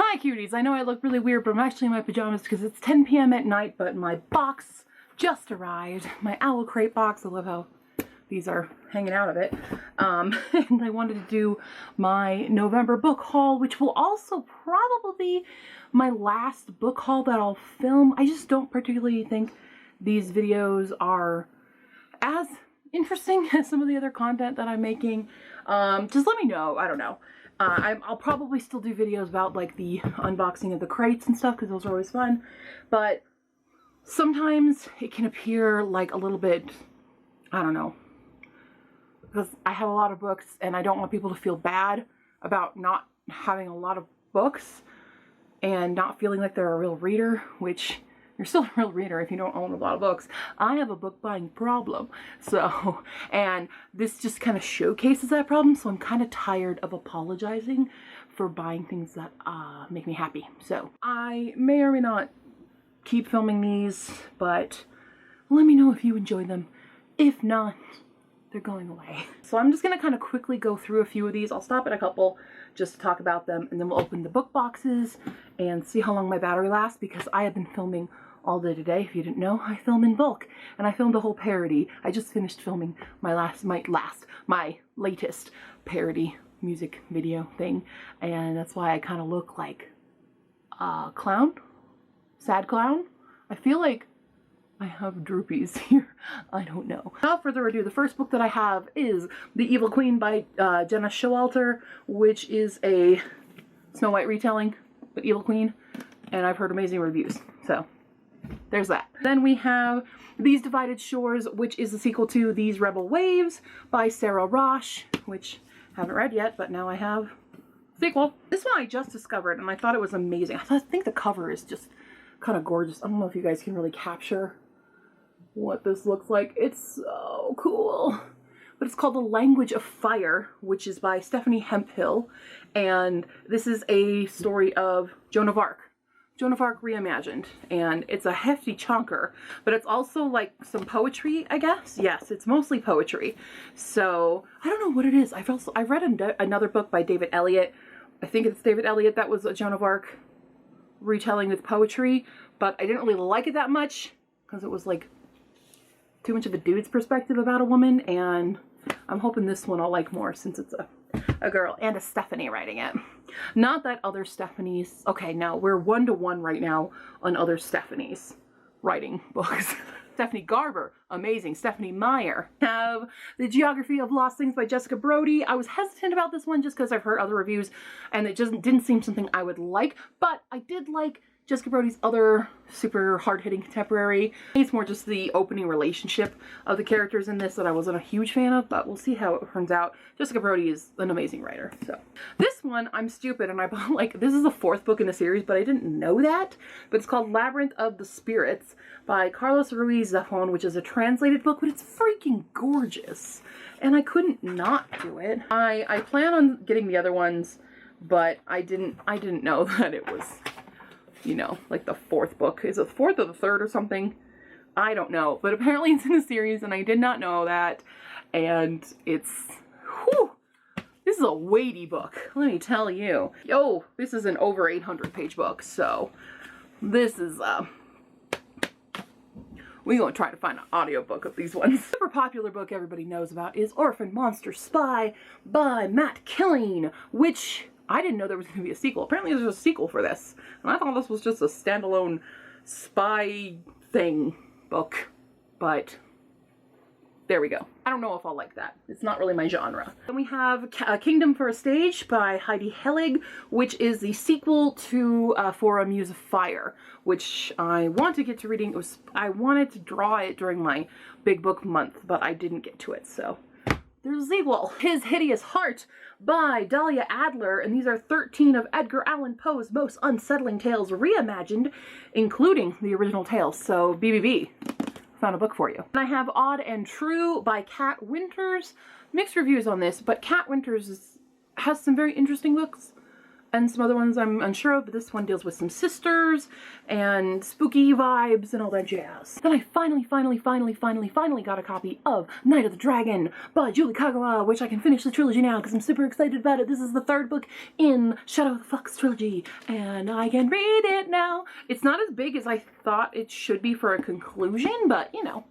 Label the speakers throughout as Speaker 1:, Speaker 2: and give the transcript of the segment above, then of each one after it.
Speaker 1: Hi cuties, I know I look really weird, but I'm actually in my pajamas because it's 10 p.m. at night, but my box just arrived. My Owl Crate box. I love how these are hanging out of it. And I wanted to do my November book haul, which will also probably be my last book haul that I'll film. I just don't particularly think these videos are as interesting as some of the other content that I'm making. Just let me know. I don't know. I'll probably still do videos about like the unboxing of the crates and stuff because those are always fun, but sometimes it can appear like a little bit, I don't know, because I have a lot of books and I don't want people to feel bad about not having a lot of books and not feeling like they're a real reader, which you're still a real reader if you don't own a lot of books. I have a book buying problem. So, and this just kind of showcases that problem. So I'm kind of tired of apologizing for buying things that make me happy. So I may or may not keep filming these, but let me know if you enjoy them. If not, they're going away. So I'm just gonna kind of quickly go through a few of these. I'll stop at a couple just to talk about them, and then we'll open the book boxes and see how long my battery lasts, because I have been filming all day today. If you didn't know, I film in bulk, and I filmed a whole parody. I just finished filming my latest parody music video thing, and that's why I kind of look like a clown, sad clown. I feel like I have droopies here. I don't know. Without further ado, the first book that I have is The Evil Queen by Jenna Showalter, which is a Snow White retelling, but Evil Queen, and I've heard amazing reviews, so there's that. Then we have These Divided Shores, which is the sequel to These Rebel Waves by Sarah Rosh, which I haven't read yet, but now I have sequel. This one I just discovered, and I thought it was amazing. I think the cover is just kind of gorgeous. I don't know if you guys can really capture what this looks like. It's so cool. But it's called The Language of Fire, which is by Stephanie Hemphill, and this is a story of Joan of Arc. Joan of Arc reimagined, and it's a hefty chunker, but it's also like some poetry, I guess. Yes, it's mostly poetry. So I don't know what it is. I read another book by David Elliott. I think it's David Elliott that was a Joan of Arc retelling with poetry, but I didn't really like it that much because it was like too much of a dude's perspective about a woman, and I'm hoping this one I'll like more since it's a girl and a Stephanie writing it. Not that other Stephanies, okay, no, we're 1-to-1 right now on other Stephanies writing books. Stephanie Garber, amazing. Stephanie Meyer. Have The Geography of Lost Things by Jessica Brody. I was hesitant about this one just because I've heard other reviews and it just didn't seem something I would like, but I did like Jessica Brody's other super hard-hitting contemporary. It's more just the opening relationship of the characters in this that I wasn't a huge fan of, but we'll see how it turns out. Jessica Brody is an amazing writer. So this one, I'm stupid, and I bought, like, this is the 4th book in the series, but I didn't know that. But it's called Labyrinth of the Spirits by Carlos Ruiz Zafón, which is a translated book, but it's freaking gorgeous. And I couldn't not do it. I plan on getting the other ones, but I didn't know that it was, you know, like the 4th book. Is it the 4th or the 3rd or something? I don't know, but apparently it's in a series and I did not know that, and it's, whew, this is a weighty book, let me tell you. Yo, this is an over 800 page book, so this is, we're gonna try to find an audiobook of these ones. The super popular book everybody knows about is Orphan Monster Spy by Matt Killing, which I didn't know there was going to be a sequel. Apparently there's a sequel for this. And I thought this was just a standalone spy thing book. But there we go. I don't know if I'll like that. It's not really my genre. Then we have Kingdom for a Stage by Heidi Hellig, which is the sequel to For a Muse of Fire, which I want to get to reading. I wanted to draw it during my big book month, but I didn't get to it, so there's a sequel. His Hideous Heart by Dahlia Adler, and these are 13 of Edgar Allan Poe's most unsettling tales reimagined, including the original tales. So BBB, found a book for you. And I have Odd and True by Kat Winters. Mixed reviews on this, but Kat Winters has some very interesting books. and some other ones I'm unsure of, but this one deals with some sisters and spooky vibes and all that jazz. Then I finally got a copy of Night of the Dragon by Julie Kagawa, which I can finish the trilogy now because I'm super excited about it. This is the third book in Shadow of the Fox trilogy, and I can read it now. It's not as big as I thought it should be for a conclusion, but you know,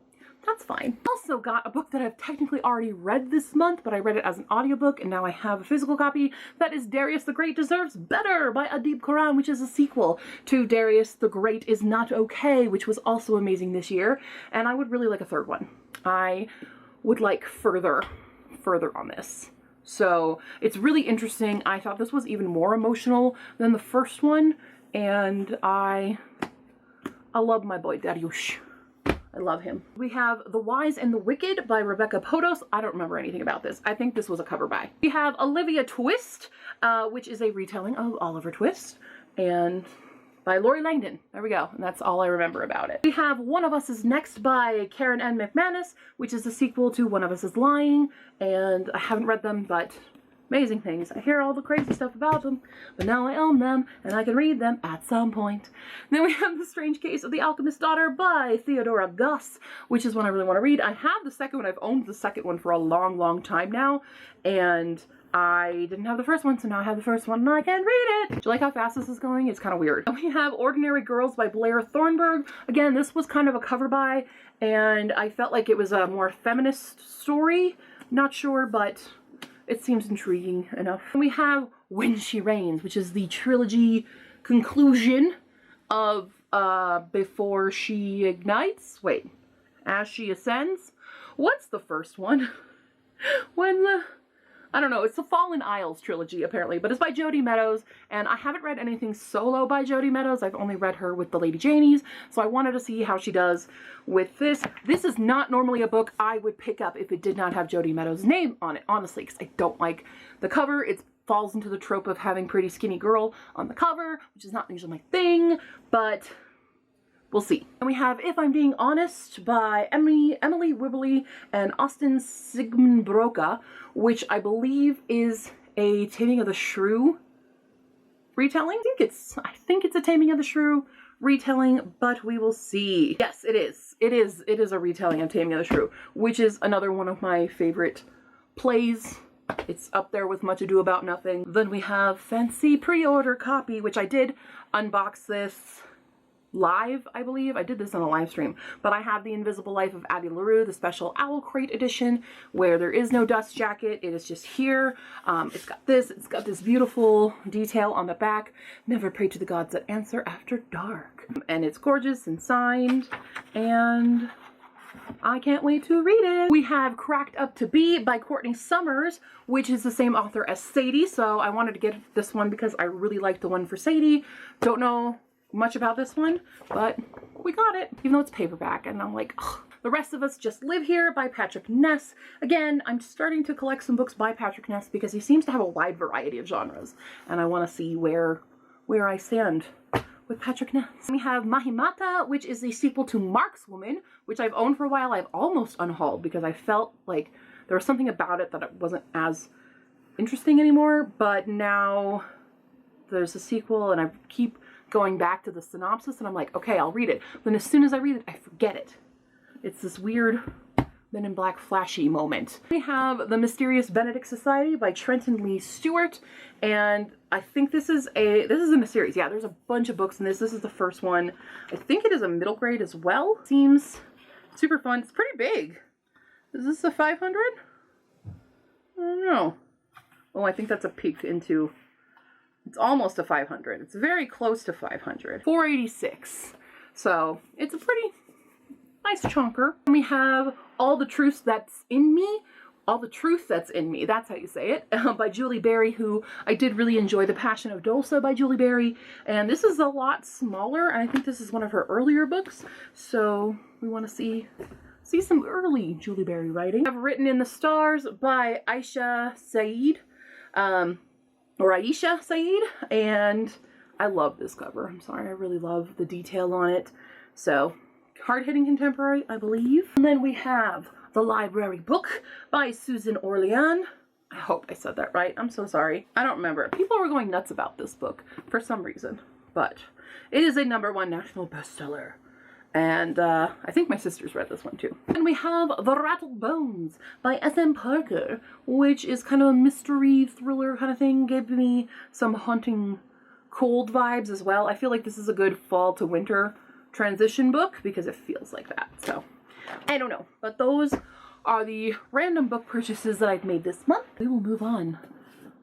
Speaker 1: that's fine. Also got a book that I've technically already read this month, but I read it as an audiobook and now I have a physical copy. That is Darius the Great Deserves Better by Adib Khorram, which is a sequel to Darius the Great Is Not Okay, which was also amazing this year. And I would really like a third one. I would like further on this. So it's really interesting. I thought this was even more emotional than the first one. And I love my boy Darius. I love him. We have The Wise and the Wicked by Rebecca Podos. I don't remember anything about this. I think this was a cover by. We have Olivia Twist, which is a retelling of Oliver Twist, and by Lori Langdon. There we go. And that's all I remember about it. We have One of Us is Next by Karen N. McManus, which is a sequel to One of Us is Lying, and I haven't read them, but amazing things. I hear all the crazy stuff about them, but now I own them and I can read them at some point. Then we have The Strange Case of the Alchemist's Daughter by Theodora Guss, which is one I really want to read. I have the second one. I've owned the second one for a long time now, and I didn't have the first one, so now I have the first one and I can read it. Do you like how fast this is going? It's kind of weird. We have Ordinary Girls by Blair Thornburg. Again, this was kind of a cover by, and I felt like it was a more feminist story. Not sure, but it seems intriguing enough. We have When She Reigns, which is the trilogy conclusion of Before She Ignites. Wait, As She Ascends? What's the first one? I don't know, it's the Fallen Isles trilogy apparently, but it's by Jodi Meadows, and I haven't read anything solo by Jodi Meadows. I've only read her with the Lady Janies, so I wanted to see how she does with this. This is not normally a book I would pick up if it did not have Jodi Meadows' name on it, honestly, because I don't like the cover. It falls into the trope of having pretty skinny girl on the cover, which is not usually my thing, but we'll see. And we have If I'm Being Honest by Emily Wibberley and Austin Sigmund Broca, which I believe is a Taming of the Shrew retelling. I think it's a Taming of the Shrew retelling, but we will see. Yes, it is. It is a retelling of Taming of the Shrew, which is another one of my favorite plays. It's up there with Much Ado About Nothing. Then we have Fancy Pre-Order Copy, which I did unbox this live, I believe. I did this on a live stream, but I have The Invisible Life of Addie LaRue, the special Owl Crate edition, where there is no dust jacket. It is just here. It's got this beautiful detail on the back. Never pray to the gods that answer after dark. And it's gorgeous and signed, and I can't wait to read it. We have Cracked Up to Be by Courtney Summers, which is the same author as Sadie, so I wanted to get this one because I really liked the one for Sadie. Don't know much about this one, but we got it, even though it's paperback, and I'm like, ugh. The Rest of Us Just Live Here by Patrick Ness. Again, I'm starting to collect some books by Patrick Ness because he seems to have a wide variety of genres, and I want to see where I stand with Patrick Ness. We have Mahimata, which is a sequel to Markswoman, which I've owned for a while. I've almost unhauled because I felt like there was something about it that it wasn't as interesting anymore, but now there's a sequel and I keep going back to the synopsis and I'm like, okay, I'll read it. Then as soon as I read it, I forget it. It's this weird Men in Black flashy moment. We have The Mysterious Benedict Society by Trenton Lee Stewart, and I think this is in a series. Yeah, there's a bunch of books in this. This is the first one. I think it is a middle grade as well. Seems super fun. It's pretty big. Is this a 500? I don't know. Oh, I think that's a peek into. It's almost a 500. It's very close to 500. 486. So it's a pretty nice chunker. And we have All the Truth That's in Me. All the Truth That's in Me. That's how you say it. By Julie Berry, who I did really enjoy The Passion of Dulce by Julie Berry. And this is a lot smaller. And I think this is one of her earlier books. So we want to see some early Julie Berry writing. I have Written in the Stars by Aisha Saeed. Or Aisha Saeed, and I love this cover. I'm sorry, I really love the detail on it. So, hard-hitting contemporary, I believe. And then we have The Library Book by Susan Orlean. I hope I said that right. I'm so sorry. I don't remember. People were going nuts about this book for some reason, but it is a #1 national bestseller. And I think my sister's read this one too. And we have The Rattled Bones by S.M. Parker, which is kind of a mystery thriller kind of thing. Gave me some haunting cold vibes as well. I feel like this is a good fall to winter transition book because it feels like that. So I don't know, but those are the random book purchases that I've made this month. We will move on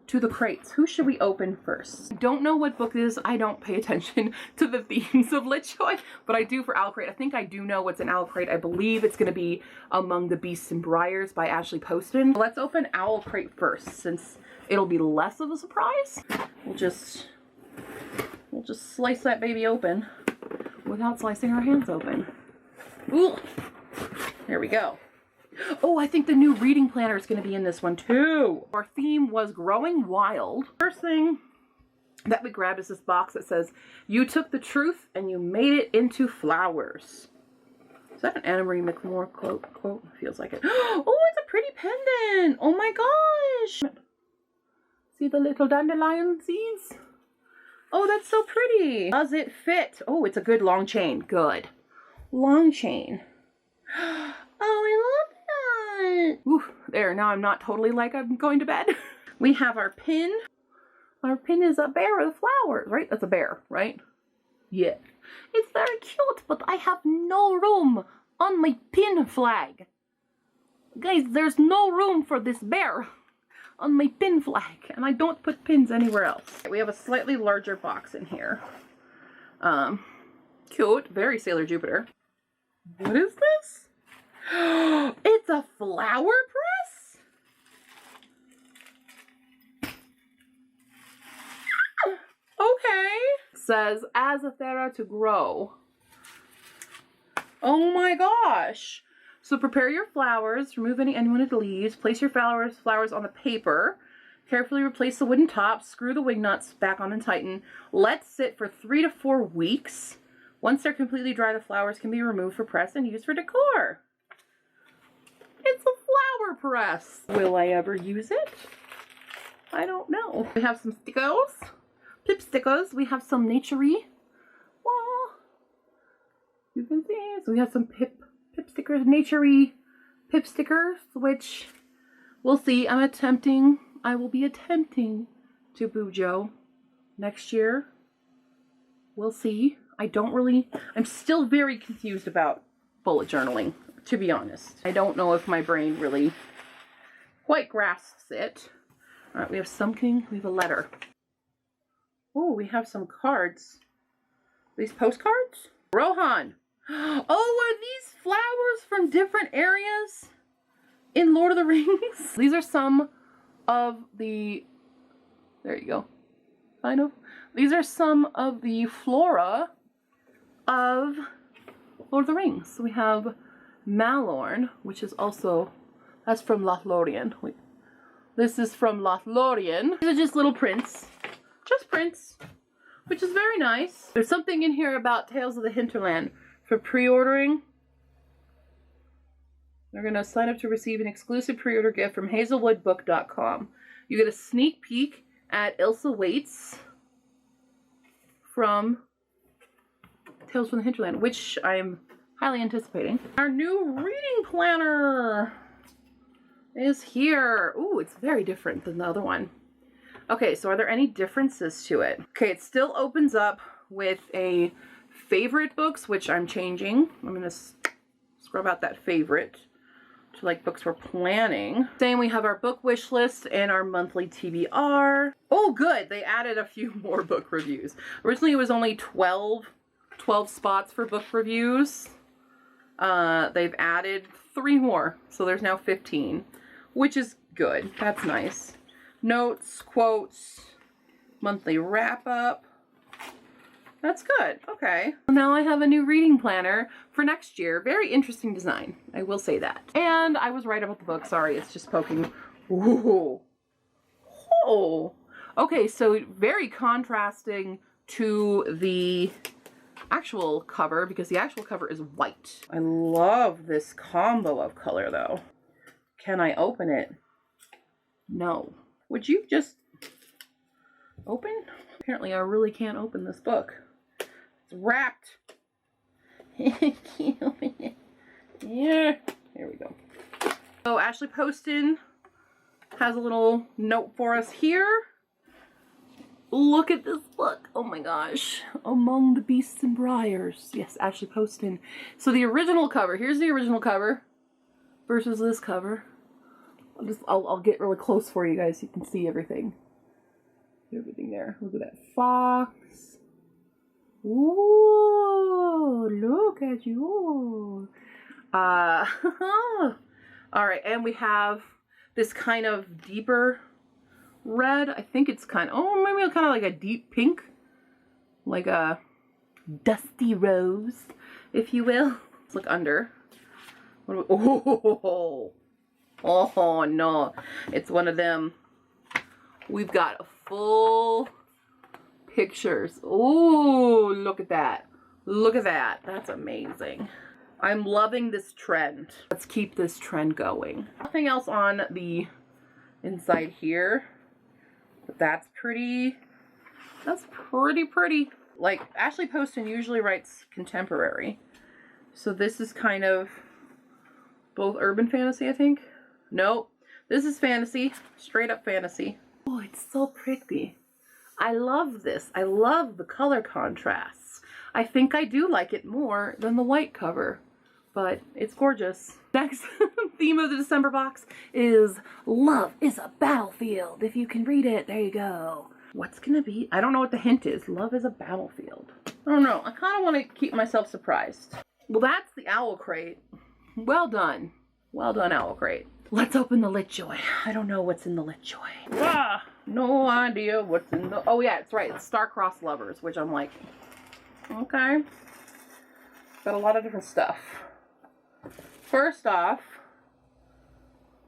Speaker 1: to the crates. Who should we open first? I don't know what book it is. I don't pay attention to the themes of LitJoy, but I do for Owl Crate. I think I do know what's in Owl Crate. I believe it's going to be Among the Beasts and Briars by Ashley Poston. Let's open Owl Crate first, since it'll be less of a surprise. We'll just slice that baby open without slicing our hands open. Ooh, there we go. Oh, I think the new reading planner is going to be in this one too. Our theme was Growing Wild. First thing that we grabbed is this box that says, "You took the truth and you made it into flowers." Is that an Anna Marie McLemore quote? Feels like it. Oh, it's a pretty pendant. Oh my gosh. See the little dandelion seeds? Oh, that's so pretty. Does it fit? Oh, it's a good long chain. Good. Long chain. Oh, I love that. Ooh, there. Now I'm not totally like I'm going to bed. We have our pin. Our pin is a bear with flowers, right? That's a bear, right? Yeah. It's very cute, but I have no room on my pin flag. Guys, there's no room for this bear on my pin flag, and I don't put pins anywhere else. We have a slightly larger box in here. Cute, very Sailor Jupiter. What is this? It's a flower press? Okay. It says, "As Athera to grow." Oh my gosh. So prepare your flowers, remove any unwanted leaves, place your flowers on the paper, carefully replace the wooden tops, screw the wing nuts back on and tighten. Let sit for 3 to 4 weeks. Once they're completely dry, the flowers can be removed for press and used for decor. It's a flower press. Will I ever use it? I don't know. We have some stickers. Pip stickers. We have some naturey. Well, you can see. So we have some pip stickers, naturey pip stickers, which we'll see. I will be attempting to Bujo next year. We'll see. I'm still very confused about bullet journaling, to be honest. I don't know if my brain really quite grasps it. All right, we have something. We have a letter. Oh, we have some cards. These postcards? Rohan. Oh, are these flowers from different areas in Lord of the Rings? These are some of the, there you go, kind of. These are some of the flora of Lord of the Rings. So we have Malorn, which is also, that's from Lothlorien. This is from Lothlorien. These are just little prints. Just prints, which is very nice. There's something in here about Tales of the Hinterland for pre-ordering. They're going to sign up to receive an exclusive pre-order gift from hazelwoodbook.com. You get a sneak peek at Ilsa Waits from Tales from the Hinterland, which I'm highly anticipating. Our new reading planner is here. Ooh, it's very different than the other one. Okay, so are there any differences to it? Okay, it still opens up with a favorite books, which I'm changing. I'm going to scrub out that favorite to like books we're planning. Same, we have our book wish list and our monthly TBR. Oh, good. They added a few more book reviews. Originally, it was only 12 spots for book reviews. They've added 3 more, so there's now 15, which is good. That's nice. Notes, quotes, monthly wrap up. That's good. Okay. Now I have a new reading planner for next year. Very interesting design. I will say that. And I was right about the book. Sorry, it's just poking. Ooh. Oh. Okay, so very contrasting to the actual cover, because the actual cover is white. I love this combo of color though. Can I open it? No. Would you just open? Apparently I really can't open this book. It's wrapped. I can't open it. Yeah. There we go. So Ashley Poston has a little note for us here. Look at this book. Oh my gosh. Among the Beasts and Briars. Yes, Ashley Poston. So the original cover. Here's the original cover versus this cover. I'll get really close for you guys so you can see everything. Everything there. Look at that fox. Ooh, look at you. All right, and we have this kind of deeper red. I think it's kind of, oh, maybe kind of like a deep pink, like a dusty rose, if you will. Let's look under. What do we, oh no, it's one of them. We've got full pictures. Oh, look at that. Look at that. That's amazing. I'm loving this trend. Let's keep this trend going. Nothing else on the inside here. But that's pretty pretty. Like, Ashley Poston usually writes contemporary. So this is kind of both urban fantasy, I think. Nope. This is fantasy. Straight up fantasy. Oh, it's so pretty. I love this. I love the color contrasts. I think I do like it more than the white cover, but it's gorgeous. Next theme of the December box is Love is a Battlefield. If you can read it, there you go. What's gonna be? I don't know what the hint is. Love is a battlefield. I don't know. I kind of want to keep myself surprised. Well, that's the Owl Crate. Well done. Well done, Owl Crate. Let's open the LitJoy. I don't know what's in the LitJoy. Ah, no idea what's in the... Oh, yeah, it's right. It's Star-Crossed Lovers, which I'm like, okay. Got a lot of different stuff. First off,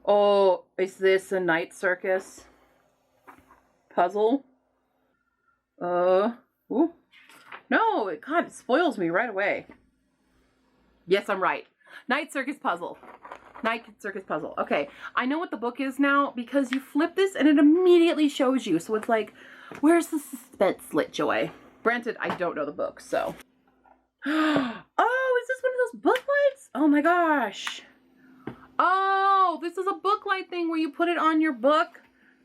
Speaker 1: oh, is this a Night Circus puzzle? Ooh. No, God, it spoils me right away. Yes, I'm right. Night Circus puzzle. Night Circus puzzle. Okay, I know what the book is now because you flip this and it immediately shows you. So it's like, where's the suspense, LitJoy? Granted, I don't know the book, so. Oh, is this one of those book lights? Oh my gosh. Oh, this is a book light thing where you put it on your book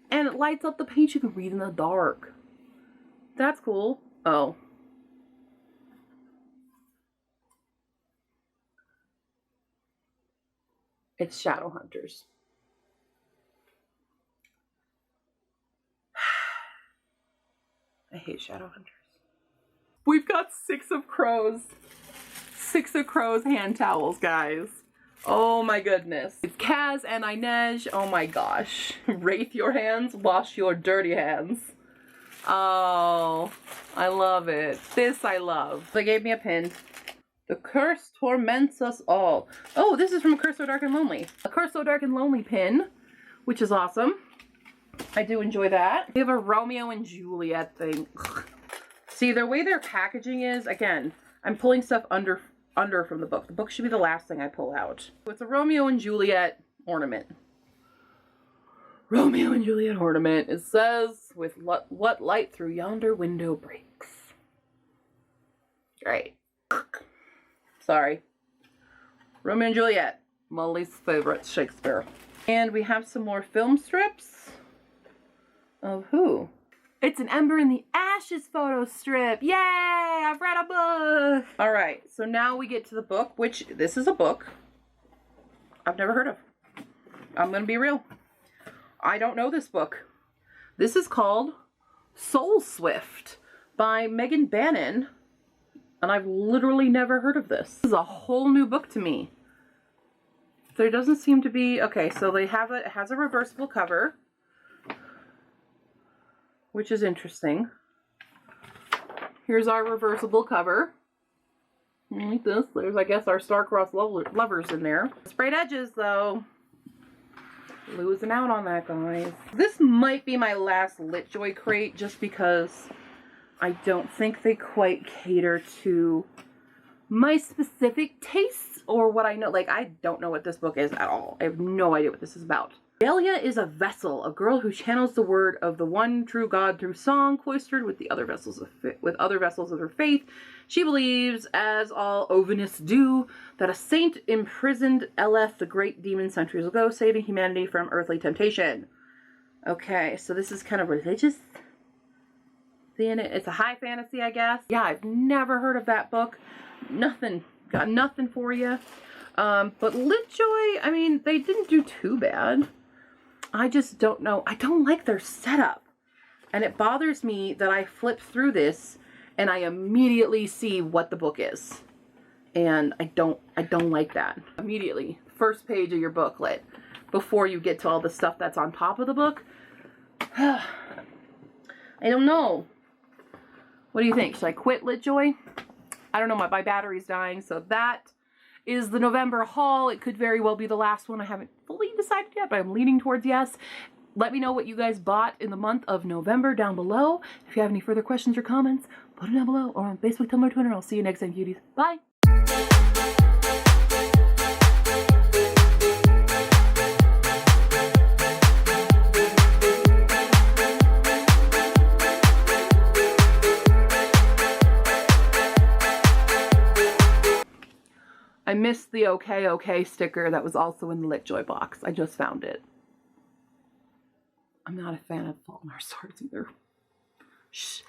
Speaker 1: and it lights up the page you can read in the dark. That's cool. Oh. It's Shadowhunters. I hate Shadowhunters. We've got 6 of Crows. 6 of Crows hand towels, guys. Oh my goodness. It's Kaz and Inej. Oh my gosh. Wraith your hands, wash your dirty hands. Oh, I love it. This I love. They gave me a pin. The curse torments us all. Oh, this is from A Curse So Dark and Lonely. A Curse So Dark and Lonely pin, which is awesome. I do enjoy that. We have a Romeo and Juliet thing. See, the way their packaging is, again, I'm pulling stuff under from the book. The book should be the last thing I pull out. So it's a Romeo and Juliet ornament. Romeo and Juliet ornament. It says, with what light through yonder window breaks. Great. Sorry. Romeo and Juliet. My least favorite Shakespeare. And we have some more film strips. Of who? It's an Ember in the Ashes photo strip. Yay! I've read a book! Alright, so now we get to the book, which this is a book I've never heard of. I'm gonna be real. I don't know this book. This is called Soul Swift by Megan Bannon. And I've literally never heard of this. This is a whole new book to me. There doesn't seem to be... Okay, so they have it has a reversible cover, which is interesting. Here's our reversible cover. Like this. There's, I guess, our Star-Crossed Lovers in there. Sprayed edges, though. Losing out on that, guys. This might be my last LitJoy crate, just because I don't think they quite cater to my specific tastes or what I know. Like, I don't know what this book is at all. I have no idea what this is about. Delia is a vessel, a girl who channels the word of the one true God through song, cloistered with the other vessels of her faith. She believes, as all Ovenists do, that a saint imprisoned Eleth, the great demon, centuries ago, saving humanity from earthly temptation. Okay, so this is kind of religious. It's a high fantasy, I guess. Yeah, I've never heard of that book. Got nothing for you. But Litjoy, I mean, they didn't do too bad. I just don't know. I don't like their setup. And it bothers me that I flip through this and I immediately see what the book is. And I don't like that. Immediately, first page of your booklet, before you get to all the stuff that's on top of the book. I don't know. What do you think? Should I quit Litjoy? I don't know. My battery's dying, so that is the November haul. It could very well be the last one. I haven't fully decided yet, but I'm leaning towards yes. Let me know what you guys bought in the month of November down below. If you have any further questions or comments, put them down below or on Facebook, Tumblr, Twitter. I'll see you next time, cuties. Bye! I missed the okay sticker that was also in the Litjoy box. I just found it. I'm not a fan of Fault in Our Stars either. Shh.